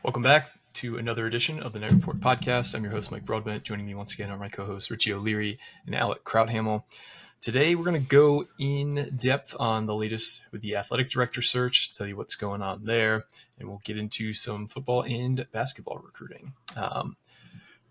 Welcome back to another edition of the Night Report podcast. I'm your host, Mike Broadbent. Joining me once again are my co-hosts, Richie O'Leary and Alec Krauthamel. Today, we're going to go in depth on the latest with the athletic director search, tell you what's going on there, and we'll get into some football and basketball recruiting.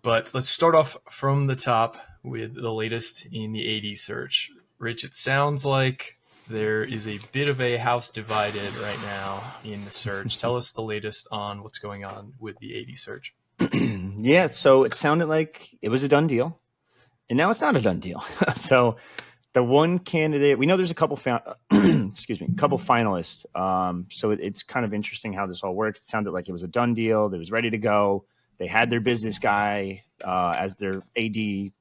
But let's start off from the top with the latest in the AD search. Rich, it sounds like there is a bit of a house divided right now in the search. Tell us the latest on what's going on with the AD search. Yeah, so it sounded like it was a done deal, and now it's not a done deal. So the one candidate, we know there's a couple couple finalists. So it's kind of interesting how this all works. It sounded like it was a done deal. It was ready to go. They had their business guy as their AD,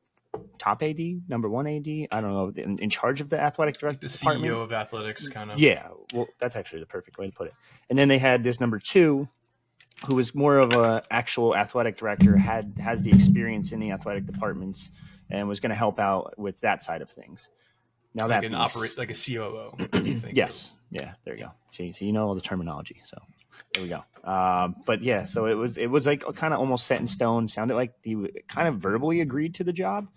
top AD, number one AD. I don't know, in charge of the athletic director, the department. CEO of athletics, kind of. Yeah, well, that's actually the perfect way to put it. And then they had this number two, who was more of an actual athletic director, has the experience in the athletic departments, and was going to help out with that side of things. Now like that like a COO. Yes, yeah, there you go. So you know all the terminology. So there we go. But yeah, so it was like kind of almost set in stone. Sounded like he kind of verbally agreed to the job,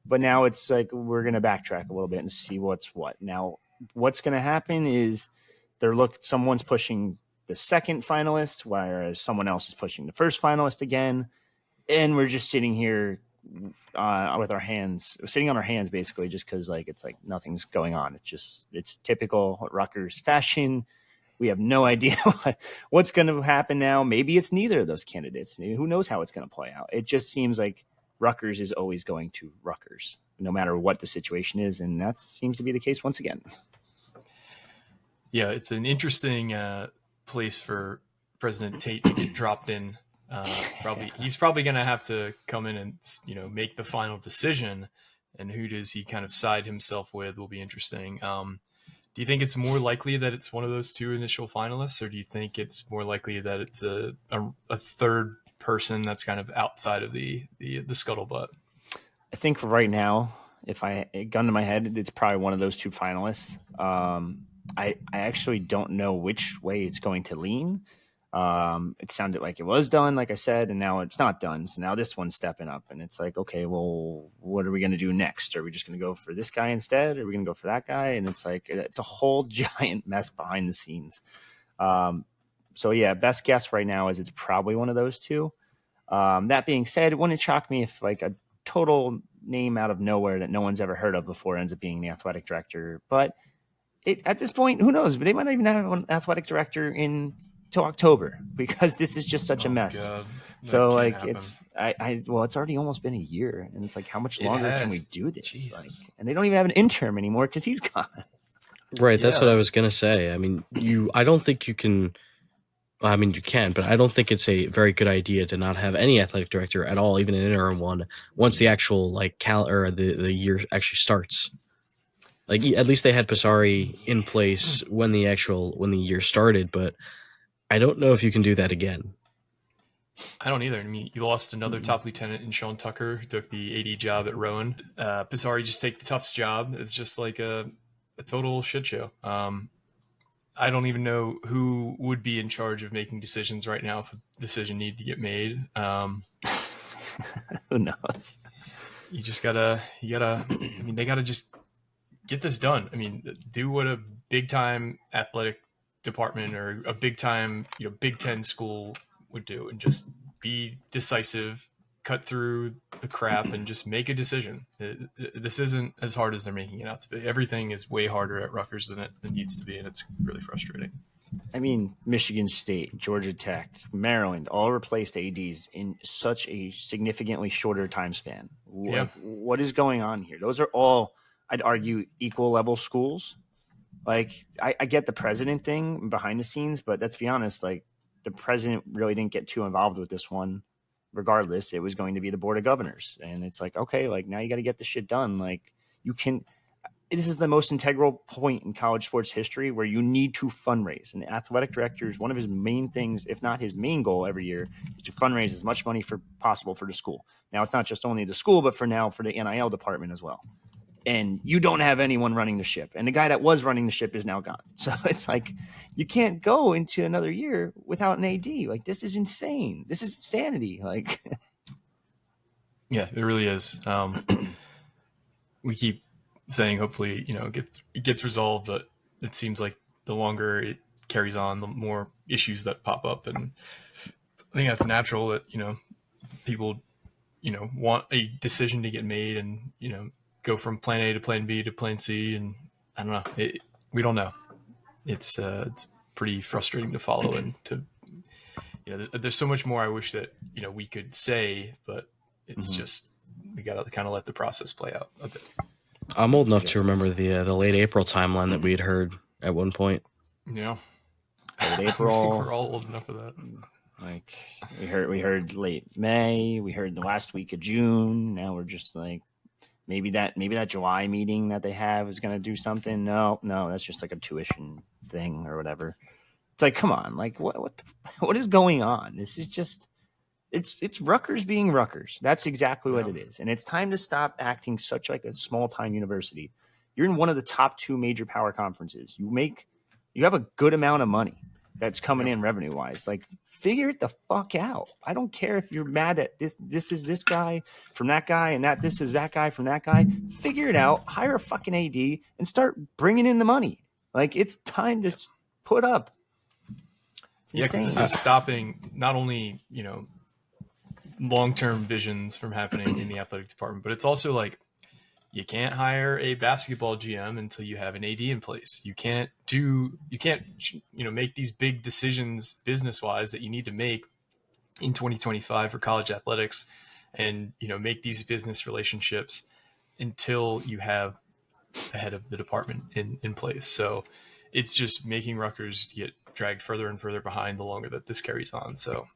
but now it's like we're going to backtrack a little bit and see what's what. Now, what's going to happen is someone's pushing the second finalist, whereas someone else is pushing the first finalist again, and we're just sitting here with our hands, sitting on our hands, basically, just because it's like nothing's going on. It's typical Rutgers fashion. We have no idea what's going to happen now. Maybe it's neither of those candidates. Who knows how it's going to play out? It just seems like Rutgers is always going to Rutgers, no matter what the situation is, and that seems to be the case once again. Yeah, it's an interesting place for President Tate to get dropped in. He's probably going to have to come in and make the final decision, and who does he kind of side himself with will be interesting. Do you think it's more likely that it's one of those two initial finalists, or do you think it's more likely that it's a third person that's kind of outside of the scuttlebutt? I think right now, if I gun to my head, it's probably one of those two finalists. I actually don't know which way it's going to lean. It sounded like it was done, like I said, and now it's not done. So now this one's stepping up, and it's like, okay, well, what are we going to do next? Are we just going to go for this guy instead? Are we going to go for that guy? And it's like, it's a whole giant mess behind the scenes. So yeah, best guess right now is it's probably one of those two. That being said, it wouldn't shock me if like a total name out of nowhere that no one's ever heard of before ends up being the athletic director. But at this point, who knows? But they might not even have an athletic director till October, because this is just such a mess. So like happen. It's already almost been a year, and it's like, how much longer can we do this? Jesus. And they don't even have an interim anymore because he's gone. Right, that's what I was gonna say. I mean, I don't think you can. I mean, you can, but I don't think it's a very good idea to not have any athletic director at all, even an interim one, once the actual the year actually starts. Like, at least they had Passari in place when the year started, but I don't know if you can do that again. I don't either. I mean, you lost another top lieutenant in Sean Tucker, who took the AD job at Rowan. Passari just take the Tufts job. It's just like a total shit show. I don't even know who would be in charge of making decisions right now if a decision needed to get made. Who knows? They gotta just get this done. I mean, do what a big time athletic department or a big time, Big Ten school would do, and just be decisive, cut through the crap, and just make a decision. This isn't as hard as they're making it out to be. Everything is way harder at Rutgers than it needs to be, and it's really frustrating. I mean, Michigan State, Georgia Tech, Maryland all replaced ADs in such a significantly shorter time span. Yeah. What is going on here? Those are all, I'd argue, equal level schools. Like, I get the president thing behind the scenes, but let's be honest, like, the president really didn't get too involved with this one. Regardless, it was going to be the board of governors. And it's like, okay, like, now you got to get this shit done. Like, this is the most integral point in college sports history where you need to fundraise. And the athletic director is one of his main things, if not his main goal every year, is to fundraise as much money possible for the school. Now, it's not just only the school, but for the NIL department as well. and you don't have anyone running the ship. And the guy that was running the ship is now gone. So it's like, you can't go into another year without an AD. Like, this is insane. This is insanity. Like, yeah, it really is. We keep saying, hopefully, it gets resolved, but it seems like the longer it carries on, the more issues that pop up. And I think that's natural that, people, want a decision to get made and, go from plan A to plan B to plan C. And I don't know, we don't know. It's pretty frustrating to follow and to, there's so much more I wish that, we could say, but it's just, we got to kind of let the process play out a bit. I'm old enough to remember the late April timeline that we had heard at one point. Yeah. Late April. We're all old enough for that. Like, we heard late May, we heard the last week of June. Now we're just like, maybe that July meeting that they have is going to do something. No, that's just like a tuition thing or whatever. It's like, come on, like what is going on? This is just, it's Rutgers being Rutgers. That's exactly what it is. And it's time to stop acting such like a small time university. You're in one of the top 2 major power conferences. You have a good amount of money that's coming in revenue wise. Like, figure it the fuck out. I don't care if you're mad at this is this guy from that guy and this is that guy from that guy. Figure it out, hire a fucking AD and start bringing in the money. Like, it's time to put up. Yeah, because this is stopping not only, long-term visions from happening in the athletic department, but it's also like, you can't hire a basketball GM until you have an AD in place. You can't make these big decisions business-wise that you need to make in 2025 for college athletics, and make these business relationships until you have a head of the department in place. So it's just making Rutgers get dragged further and further behind the longer that this carries on. So.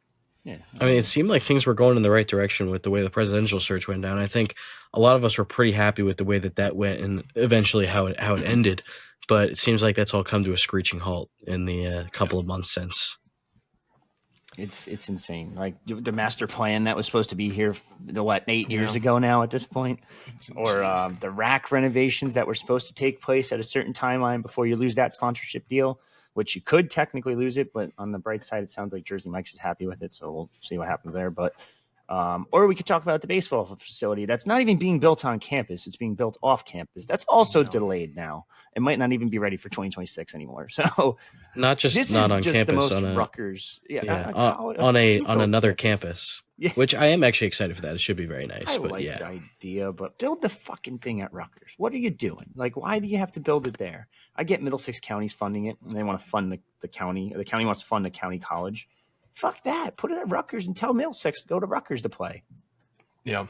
Yeah. I mean, it seemed like things were going in the right direction with the way the presidential search went down. I think a lot of us were pretty happy with the way that went and eventually how it ended. But it seems like that's all come to a screeching halt in the couple of months since. It's insane. Like, the master plan that was supposed to be here 8 years ago now at this point, or the rack renovations that were supposed to take place at a certain timeline before you lose that sponsorship deal, which you could technically lose it, but on the bright side, it sounds like Jersey Mike's is happy with it, so we'll see what happens there. But or we could talk about the baseball facility that's not even being built on campus; it's being built off campus. That's also delayed now. It might not even be ready for 2026 anymore. So not on campus, the most on a Rutgers, on another campus. Yeah. Which I am actually excited for that. It should be very nice. I like the idea, but build the fucking thing at Rutgers. What are you doing? Like, why do you have to build it there? I get Middlesex County's funding it, and they want to fund the county. The county wants to fund the county college. Fuck that. Put it at Rutgers and tell Middlesex to go to Rutgers to play. Yeah.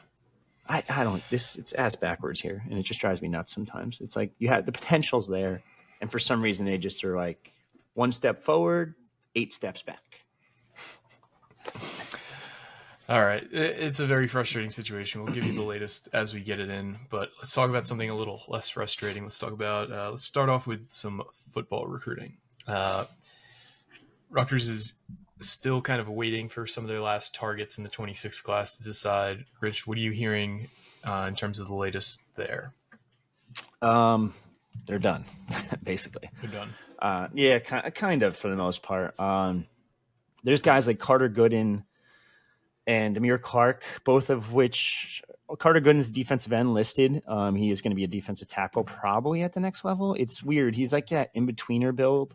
I don't. It's ass backwards here, and it just drives me nuts sometimes. It's like, you have the potential's there, and for some reason they just are like 1 step forward, 8 steps back. All right. It's a very frustrating situation. We'll give you the latest as we get it in, but let's talk about something a little less frustrating. Let's start off with some football recruiting. Rutgers is still kind of waiting for some of their last targets in the 26 class to decide. Rich, what are you hearing in terms of the latest there? They're done, basically. They're done. Yeah, kind of for the most part. There's guys like Carter Gooden and Amir Clark, both of which Carter Gooden's a defensive end listed. He is going to be a defensive tackle probably at the next level. It's weird. He's like that in-betweener build.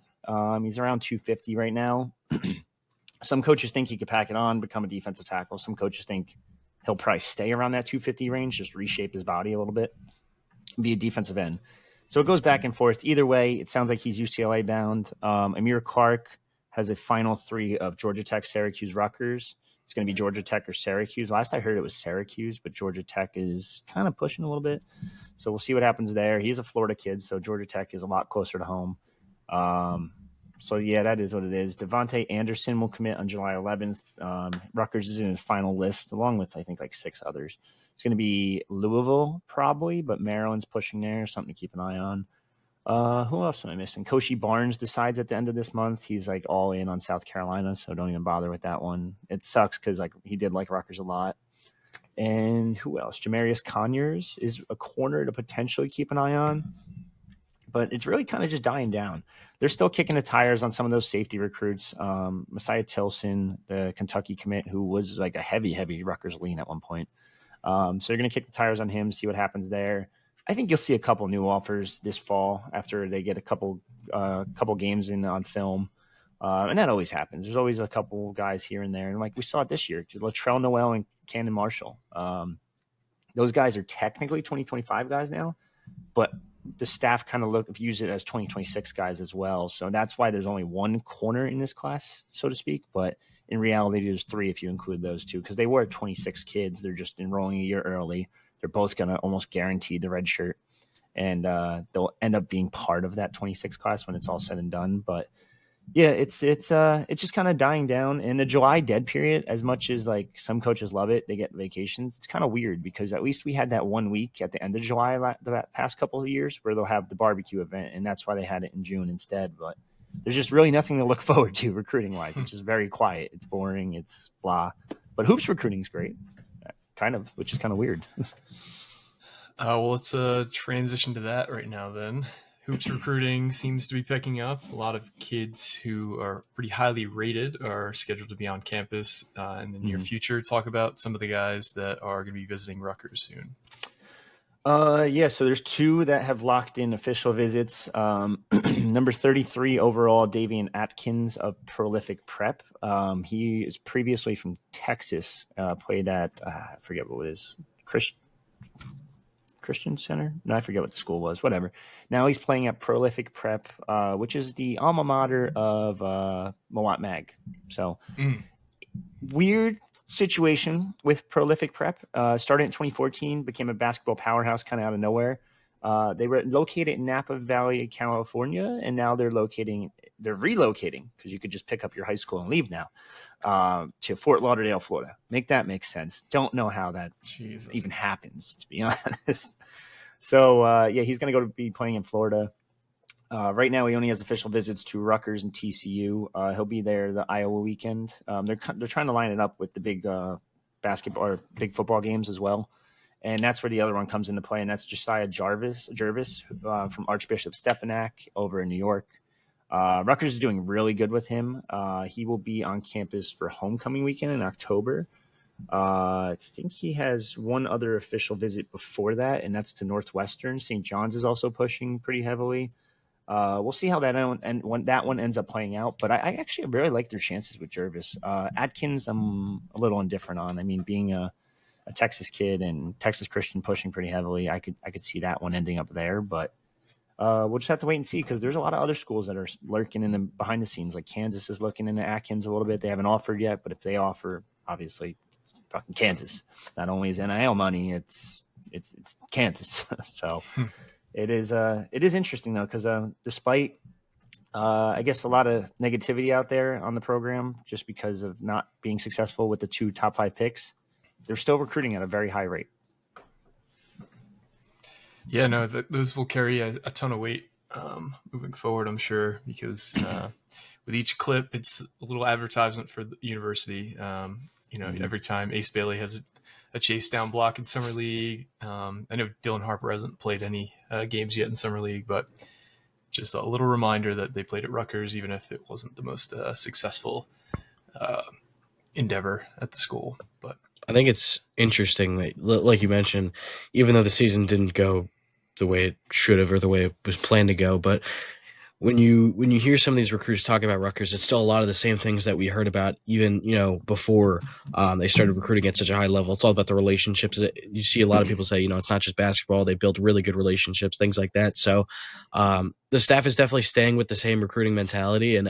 He's around 250 right now. Some coaches think he could pack it on, become a defensive tackle. Some coaches think he'll probably stay around that 250 range, just reshape his body a little bit, be a defensive end. So it goes back and forth. Either way, it sounds like he's UCLA bound. Amir Clark has a final 3 of Georgia Tech, Syracuse, Rutgers. It's going to be Georgia Tech or Syracuse. Last I heard it was Syracuse, but Georgia Tech is kind of pushing a little bit. So we'll see what happens there. He's a Florida kid, so Georgia Tech is a lot closer to home. So, yeah, that is what it is. Devontae Anderson will commit on July 11th. Rutgers is in his final list, along with, I think, like 6 others. It's going to be Louisville, probably, but Maryland's pushing there. Something to keep an eye on. Who else am I missing? Koshi Barnes decides at the end of this month. He's like all in on South Carolina, so don't even bother with that one. It sucks because like he did like Rutgers a lot. And who else? Jamarius Conyers is a corner to potentially keep an eye on. But it's really kind of just dying down. They're still kicking the tires on some of those safety recruits. Messiah Tilson, the Kentucky commit, who was like a heavy Rutgers lean at one point. So they're going to kick the tires on him, see what happens there. I think you'll see a couple new offers this fall after they get a couple games in on film. And that always happens. There's always a couple guys here and there. And like we saw it this year, Latrell Noel and Cannon Marshall. Those guys are technically 2025 guys now, but the staff kind of views it as 2026 guys as well. So that's why there's only one corner in this class, so to speak. But in reality, there's three if you include those two, because they were 26 kids. They're just enrolling a year early. They're both going to almost guarantee the red shirt, and they'll end up being part of that 26 class when it's all said and done. But yeah, it's just kind of dying down. And the July dead period, as much as like some coaches love it, they get vacations. It's kind of weird because at least we had that 1 week at the end of July the past couple of years where they'll have the barbecue event, and that's why they had it in June instead. But there's just really nothing to look forward to recruiting wise. It's just very quiet. It's boring. It's blah. But hoops recruiting is great, kind of, which is kind of weird. Well, let's transition to that right now then. Hoops recruiting seems to be picking up. A lot of kids who are pretty highly rated are scheduled to be on campus in the near future. Talk about some of the guys that are going to be visiting Rutgers soon. Yeah, so there's two that have locked in official visits. Number 33 overall, Davian Atkins of Prolific Prep. He is previously from Texas, played at, I forget what it is, Christian Center? No, I forget what the school was. Whatever. Now he's playing at Prolific Prep, which is the alma mater of Mowat Mag. So weird situation with Prolific Prep. Started in 2014, became a basketball powerhouse kind of out of nowhere. They were located in Napa Valley, California, and now they're relocating because you could just pick up your high school and leave now to Fort Lauderdale, Florida. Make that make sense. Don't know how that even happens, to be honest. So, yeah, he's going to go to be playing in Florida. Right now, he only has official visits to Rutgers and TCU. He'll be there the Iowa weekend. They're trying to line it up with the big basketball or big football games as well. And that's where the other one comes into play, and that's Josiah Jervis from Archbishop Stepinac over in New York. Rutgers is doing really good with him. He will be on campus for homecoming weekend in October. I think he has one other official visit before that, and that's to Northwestern. St. John's is also pushing pretty heavily. We'll see how that when that one ends up playing out. But I actually really like their chances with Jervis. Atkins, I'm a little indifferent on. I mean, being a Texas kid and Texas Christian pushing pretty heavily, I could see that one ending up there. But we'll just have to wait and see, because there's a lot of other schools that are lurking in the behind the scenes. Like Kansas is looking into Atkins a little bit. They haven't offered yet, but if they offer, obviously it's fucking Kansas. Not only is NIL money, it's Kansas. So it is interesting though, because despite I guess a lot of negativity out there on the program just because of not being successful with the 2 top 5 picks, they're still recruiting at a very high rate. Yeah, no, those will carry a ton of weight moving forward, I'm sure, because with each clip, it's a little advertisement for the university. Every time Ace Bailey has a chase down block in Summer League. I know Dylan Harper hasn't played any games yet in Summer League, but just a little reminder that they played at Rutgers, even if it wasn't the most successful endeavor at the school. But I think it's interesting that, like you mentioned, even though the season didn't go the way it should have or the way it was planned to go, but when you hear some of these recruits talk about Rutgers, it's still a lot of the same things that we heard about even before they started recruiting at such a high level. It's all about the relationships. You see a lot of people say it's not just basketball. They build really good relationships, things like that. So the staff is definitely staying with the same recruiting mentality, and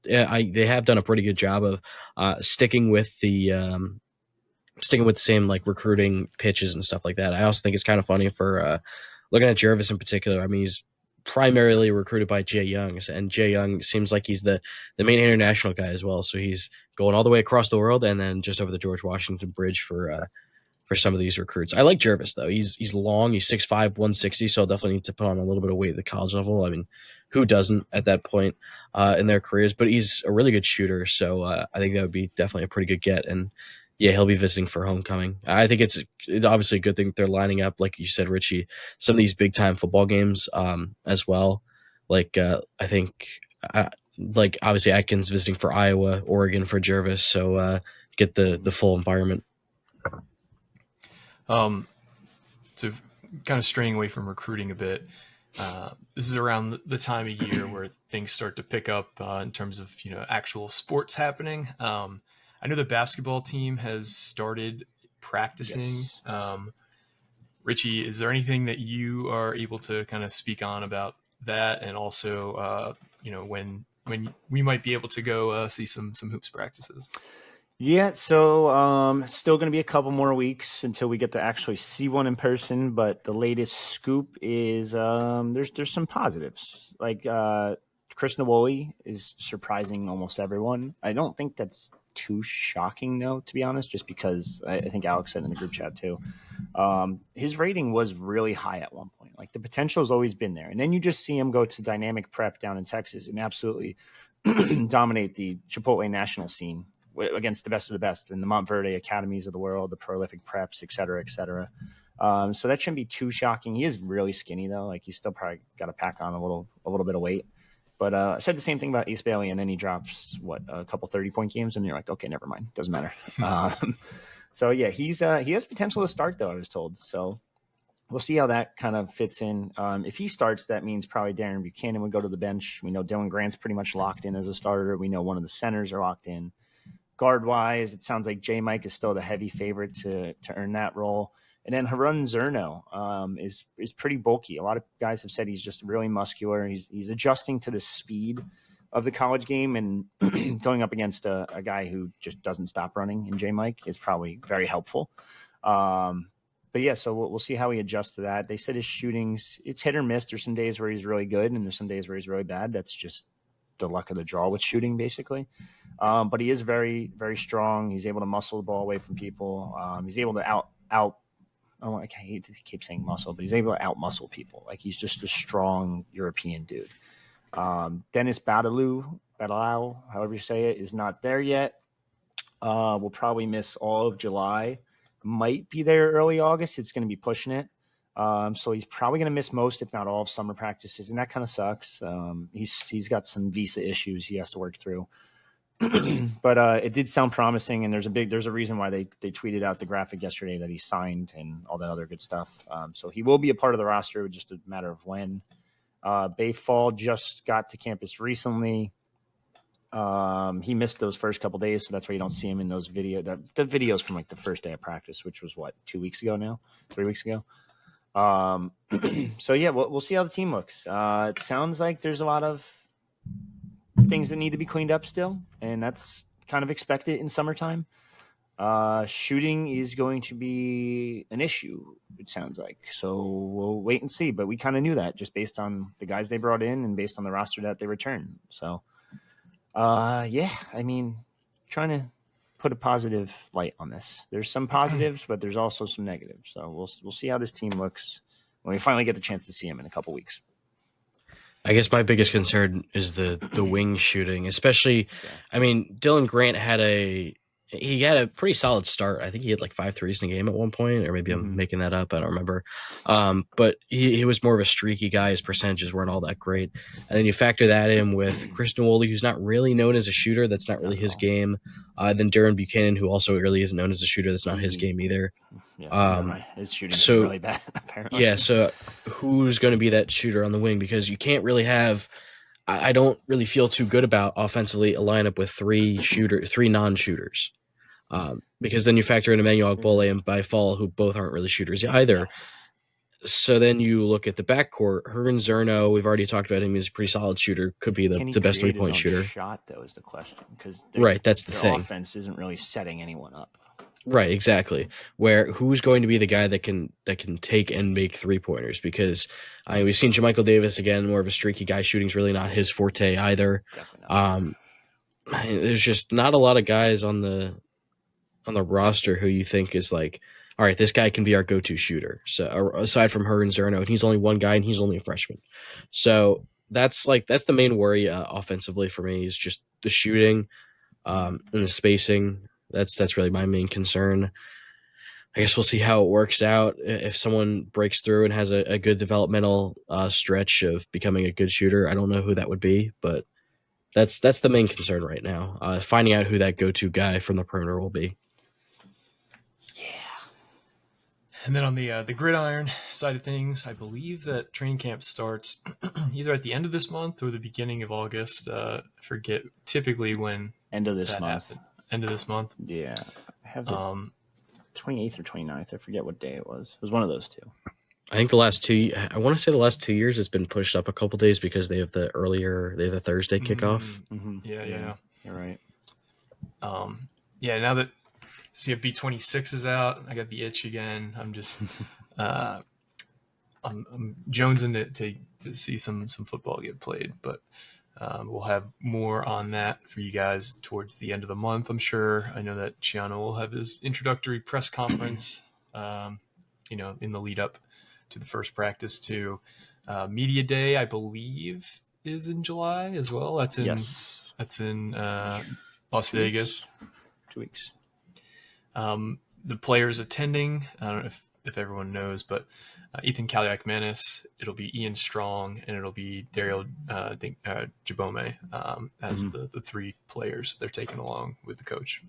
they have done a pretty good job of sticking with the same like recruiting pitches and stuff like that. I also think it's kind of funny for looking at Jervis in particular. I mean, he's primarily recruited by Jay Young, and Jay Young seems like he's the main international guy as well. So he's going all the way across the world and then just over the George Washington Bridge for some of these recruits. I like Jervis though. He's long. He's 6'5", 160. So I'll definitely need to put on a little bit of weight at the college level. I mean, who doesn't at that point in their careers? But he's a really good shooter. So I think that would be definitely a pretty good get. And Yeah, he'll be visiting for homecoming. I think it's obviously a good thing they're lining up, like you said, Richie, some of these big time football games as well. Like I think, like obviously Atkins visiting for Iowa, Oregon for Jervis, so get the full environment. So kind of straying away from recruiting a bit, this is around the time of year where things start to pick up in terms of actual sports happening. I know the basketball team has started practicing. Yes. Richie, is there anything that you are able to kind of speak on about that, and also when we might be able to go see some hoops practices? Yeah, so still going to be a couple more weeks until we get to actually see one in person. But the latest scoop is there's some positives. Like Chris Nawoli is surprising almost everyone. I don't think that's too shocking, though, to be honest, just because I think Alex said in the group chat too. His rating was really high at one point. Like the potential has always been there. And then you just see him go to dynamic prep down in Texas and absolutely dominate the Chipotle national scene against the best of the best in the Montverde academies of the world, the prolific preps, et cetera, et cetera. So that shouldn't be too shocking. He is really skinny though. Like he's still probably got to pack on a little bit of weight. But I said the same thing about Ace Bailey, and then he drops a couple 30-point games, and you're like, okay, never mind, doesn't matter. So yeah, he has potential to start though, I was told. So we'll see how that kind of fits in. If he starts, that means probably Darren Buchanan would go to the bench. We know Dylan Grant's pretty much locked in as a starter. We know one of the centers are locked in. Guard wise, it sounds like J. Mike is still the heavy favorite to earn that role. And then Harun Zerno is pretty bulky. A lot of guys have said he's just really muscular. He's adjusting to the speed of the college game, and going up against a guy who just doesn't stop running in J. Mike is probably very helpful. But yeah, so we'll see how he adjusts to that. They said his shootings, it's hit or miss. There's some days where he's really good, and there's some days where he's really bad. That's just the luck of the draw with shooting, basically. But he is very, very strong. He's able to muscle the ball away from people. He's able to I hate to keep saying muscle, but he's able to out muscle people. Like he's just a strong European dude. Dennis Badalau, however you say it, is not there yet. We'll probably miss all of July. Might be there early August. It's going to be pushing it. So he's probably going to miss most, if not all, of summer practices, and that kind of sucks. He's got some visa issues he has to work through. But it did sound promising, and there's a reason why they tweeted out the graphic yesterday that he signed and all that other good stuff. So he will be a part of the roster, just a matter of when. Bay Fall just got to campus recently. He missed those first couple days, so that's why you don't see him in those the videos from like the first day of practice, which was 3 weeks ago. So yeah, we'll see how the team looks. It sounds like there's a lot of things that need to be cleaned up still, and that's kind of expected in summertime. Shooting is going to be an issue, it sounds like. So we'll wait and see, but we kind of knew that just based on the guys they brought in and based on the roster that they returned. So yeah, I mean, trying to put a positive light on this. There's some positives, but there's also some negatives. So we'll see how this team looks when we finally get the chance to see him in a couple weeks. I guess my biggest concern is the wing shooting, especially. I mean, Dylan Grant had a pretty solid start. I think he had like 5 threes in a game at one point, or maybe I'm making that up. I don't remember. But he was more of a streaky guy. His percentages weren't all that great. And then you factor that in with Chris Nawoli, who's not really known as a shooter. That's not really his game. Then Darren Buchanan, who also really isn't known as a shooter. That's not his game either. Yeah, his shooting's really bad, apparently. Yeah, so who's going to be that shooter on the wing? Because you can't really have. I don't really feel too good about offensively a lineup with 3 non-shooters. Because then you factor in Emmanuel Agbole and Byfall, who both aren't really shooters either. Yeah. So then you look at the backcourt. Herman Zerno, we've already talked about him. He's a pretty solid shooter. Could be the best 3-point shooter. Shot, though, is the question. Because that's the thing. Offense isn't really setting anyone up. Right, exactly. Who's going to be the guy that can take and make 3-pointers? Because we've seen Jamichael Davis again, more of a streaky guy. Shooting's really not his forte either. There's just not a lot of guys on the roster who you think is like, all right, this guy can be our go-to shooter. So aside from Herman Zerno, and he's only one guy, and he's only a freshman. So that's the main worry offensively for me is just the shooting and the spacing. That's really my main concern. I guess we'll see how it works out. If someone breaks through and has a good developmental stretch of becoming a good shooter, I don't know who that would be, but that's the main concern right now. Finding out who that go-to guy from the perimeter will be. And then on the gridiron side of things, I believe that training camp starts either at the end of this month or the beginning of August. I forget typically when End of this that month. happens. End of this month. Yeah. I have the 28th or 29th. I forget what day it was. It was one of those two. I think I want to say the last 2 years it's been pushed up a couple days because they have the Thursday kickoff. Mm-hmm. Yeah. You're right. Now that CFB 26 is out, I got the itch again. I'm just I'm jonesing to see some football get played, but we'll have more on that for you guys towards the end of the month, I'm sure. I know that Chiano will have his introductory press conference, in the lead up to the first practice too. Media Day, I believe, is in July as well. That's in Las Vegas. 2 weeks. The players attending, I don't know if everyone knows, but Ethan Kaliak-Manis, it'll be Ian Strong, and it'll be Daryl Jabome as the three players they're taking along with the coach.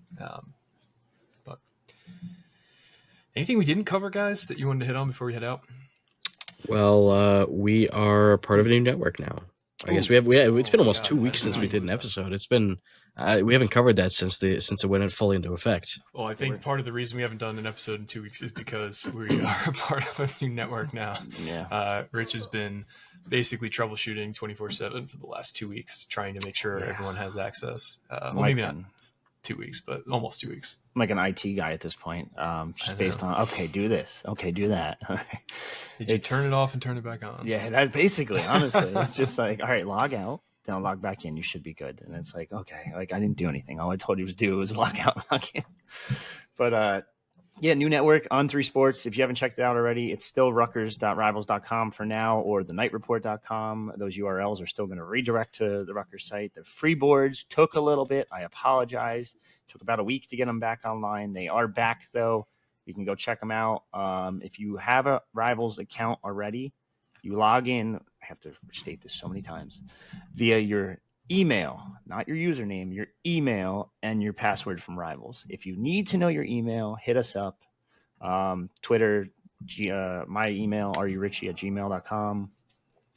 But anything we didn't cover, guys, that you wanted to hit on before we head out? Well, we are part of a new network now. I guess it's been almost 2 weeks since we did an episode. It's been we haven't covered that since it went fully into effect. Well, I think part of the reason we haven't done an episode in 2 weeks is because we are a part of a new network now. Yeah. Rich has been basically troubleshooting 24/7 for the last 2 weeks, trying to make sure everyone has access. Maybe not 2 weeks, but almost 2 weeks. I'm like an IT guy at this point, just based on, okay, do this. Okay, do that. Did you turn it off and turn it back on? Yeah, that's basically, honestly. It's just like, all right, log out, then I'll log back in. You should be good. And it's like, okay, like I didn't do anything. All I told you to do was log out, log in. But new network, On3 Sports. If you haven't checked it out already, it's still Rutgers.rivals.com for now, or thenighreport.com. Those URLs are still going to redirect to the Rutgers site. The free boards took a little bit. I apologize. It took about a week to get them back online. They are back, though. You can go check them out. If you have a Rivals account already, you log in. I have to state this so many times. Via your email, not your username, your email and your password from Rivals. If you need to know your email, hit us up. Twitter, my email, areyourichie@gmail.com.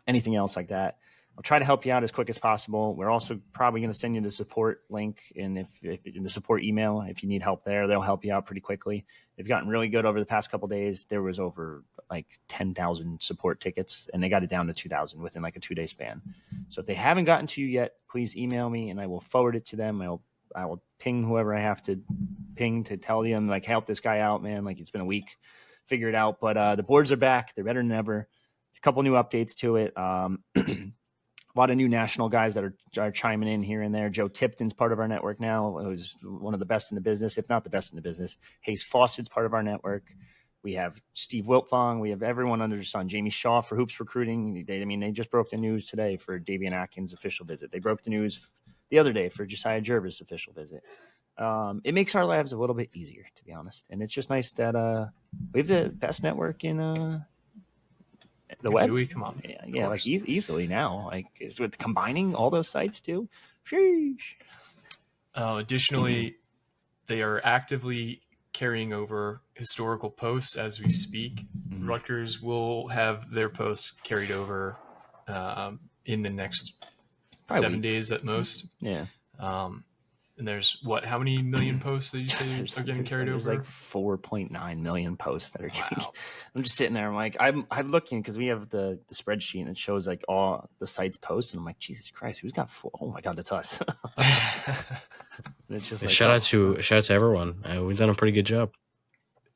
Anything else like that. I'll try to help you out as quick as possible. We're also probably going to send you the support link, and if in the support email, if you need help there, they'll help you out pretty quickly. They've gotten really good over the past couple of days. There was over like 10,000 support tickets, and they got it down to 2,000 within like a 2-day span. So if they haven't gotten to you yet, please email me, and I will forward it to them. I will ping whoever I have to ping to tell them, like, help this guy out, man. Like, it's been a week. Figure it out. But the boards are back. They're better than ever. A couple new updates to it. A lot of new national guys that are chiming in here and there. Joe Tipton's part of our network now, who's one of the best in the business, if not the best in the business. Hayes Fawcett's part of our network. We have Steve Wiltfong. We have everyone under the sun. Jamie Shaw for Hoops Recruiting. They just broke the news today for Davian Atkins' official visit. They broke the news the other day for Josiah Jervis' official visit. It makes our lives a little bit easier, to be honest. And it's just nice that we have the best network in the web. Do we? Come on. Yeah, like easily now. Like with combining all those sites too. Sheesh. Additionally, they are actively carrying over historical posts as we speak. Mm-hmm. Rutgers will have their posts carried over in the next 7 days at most. Yeah. And there's how many million posts that you say are getting carried over? There's like 4.9 million posts that are getting. Wow. I'm just sitting there. I'm like, I'm looking because we have the spreadsheet and it shows like all the sites posts, and I'm like, Jesus Christ, who's got 4? Oh my God, that's us. It's just like, shout out to everyone. We've done a pretty good job.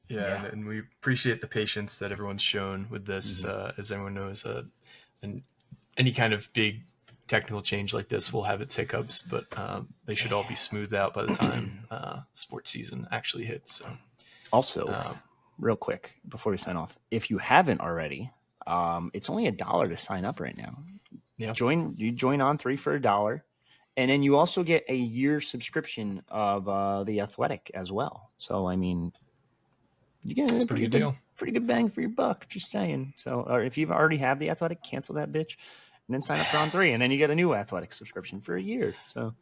Yeah. And we appreciate the patience that everyone's shown with this. As everyone knows, and any kind of big technical change like this will have its hiccups, but they should all be smoothed out by the time sports season actually hits. So. Also, real quick before we sign off, if you haven't already, it's only $1 to sign up right now. Yeah, you join On3 for $1, And then you also get a year subscription of The Athletic as well. So, I mean, you get That's a a pretty good deal. Pretty good bang for your buck, just saying. So, or if you already have The Athletic, cancel that bitch and then sign up for On3. And then you get a new Athletic subscription for a year. So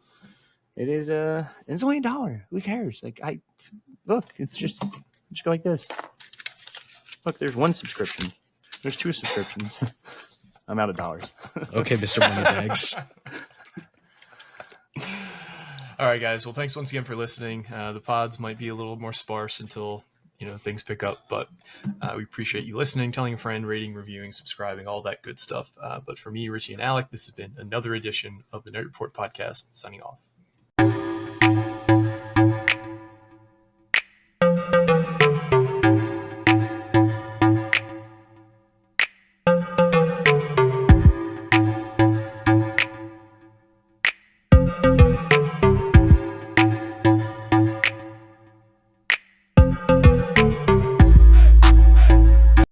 it is it's only $1. Who cares? Like, look, it's just go like this. Look, there's one subscription. There's two subscriptions. I'm out of dollars. Okay, Mr. Moneybags. All right, guys. Well, thanks once again for listening. The pods might be a little more sparse until things pick up, but we appreciate you listening, telling a friend, rating, reviewing, subscribing, all that good stuff. But for me, Richie and Alec, this has been another edition of the Night Report podcast. Signing off.